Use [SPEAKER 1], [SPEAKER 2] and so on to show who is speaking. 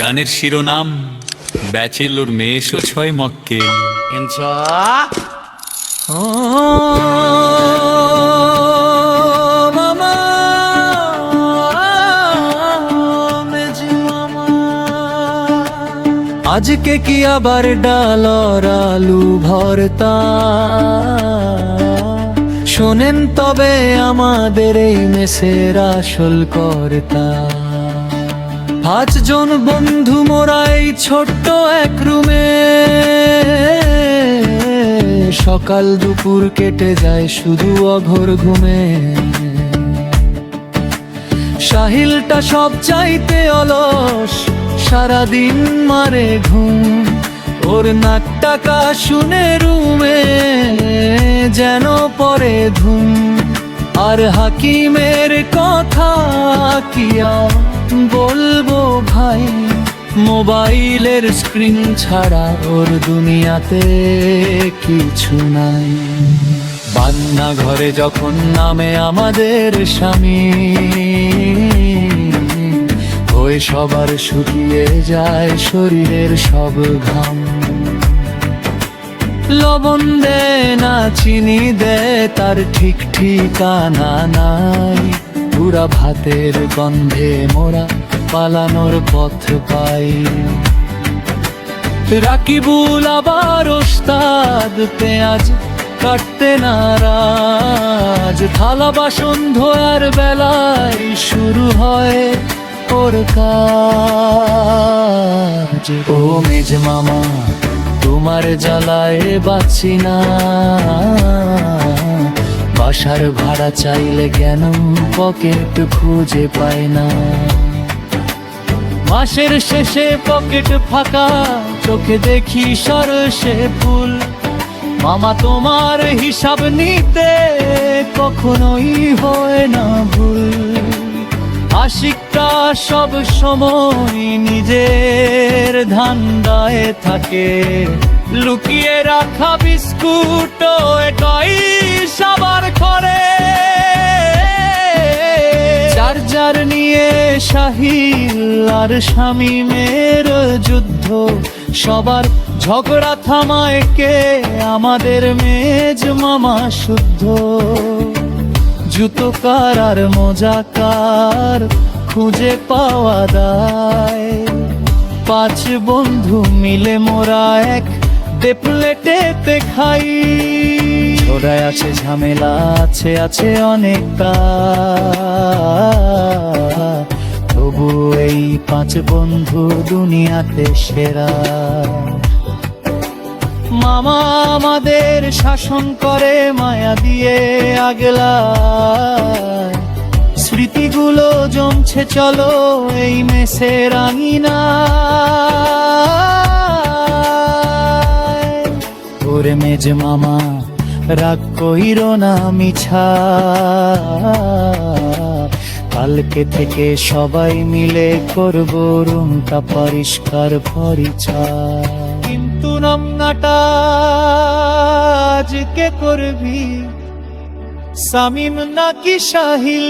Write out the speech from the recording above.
[SPEAKER 1] গানের শিরোনাম ব্যাচেলর মেয়ে 6 মক্কেল।
[SPEAKER 2] মামা মেজি মামা, আজকে কি আবার ডালর আলু ভর্তা? শোনেন তবে আমাদের এই মেসের আসল কর্তা। 5 জন বন্ধু মোরা এই ছোট্ট এক রুমে, সকাল দুপুর কেটে যায় শুধু অঘোর ঘুমে। সাহিলটা সব চাইতে অলস, সারাদিন মারে ঘুম। ওর নাক টাকা শুনে রুমে যেন পরে ধুম। আর হাকিমের কথা কি আর বলবো ভাই, মোবাইলের স্ক্রিন ছাড়া ওর দুনিয়াতে কিছু নাই। বান্না ঘরে যখন নামে আমাদের স্বামী, ওই সবার শুকিয়ে যায় শরীরের সব ঘাম। লবণ দে না চিনি দে তার ঠিক ঠিকানা নাই। পুরা ভাতের গন্ধে মোরা পালানোর পথ পাই। রাকিবুল আবার ওস্তাদ, পেঁয়াজ কাটতে নারাজ। থালা বাসন ধোয়ার বেলায় শুরু হয় ওর কাজ। ও মেজ মামা তোমার জ্বালায় বাঁচি না, বাসার ভাড়া চাইলে কেন পকেট খুঁজে পায় না। মাসের শেষে পকেট ফাঁকা, চোখে দেখি সরষে ফুল। মামা তোমার হিসাব নিতে কখনোই হয় না ভুল। আশিকটা সব সময় নিজের ধান্দায় থাকে, লুকিয়ে রাখা বিস্কুট এটাই সবার ঘরে। চার্জার নিয়ে সাহিল আর শামীমের যুদ্ধ, সবার ঝগড়া থামায় কে? আমাদের মেজ মামা শুদ্ধ। জুতো কার আর মোজা কার খুঁজে পাওয়া দায়। 5 বন্ধু মিলে মোরা এক প্লেটেতে খাই। ছোড়ায় আছে ঝামেলা, আছে অনেক কাজ, তবু এই 5 বন্ধু দুনিয়াতে সেরা। মামা আমাদের শাসন করে মায়া দিয়ে আগলায়। স্মৃতিগুলো জমছে চলো এই মেসের আঙিনায়। ওরে মেজ মামা রাগ কইরো না মিছা, কালকে থেকে সবাই মিলে করবো রুমটা পরিষ্কার পরিচ্ছন্ন। কিন্তু রান্নাটা আজকে করবি শামীম নাকি সাহিল?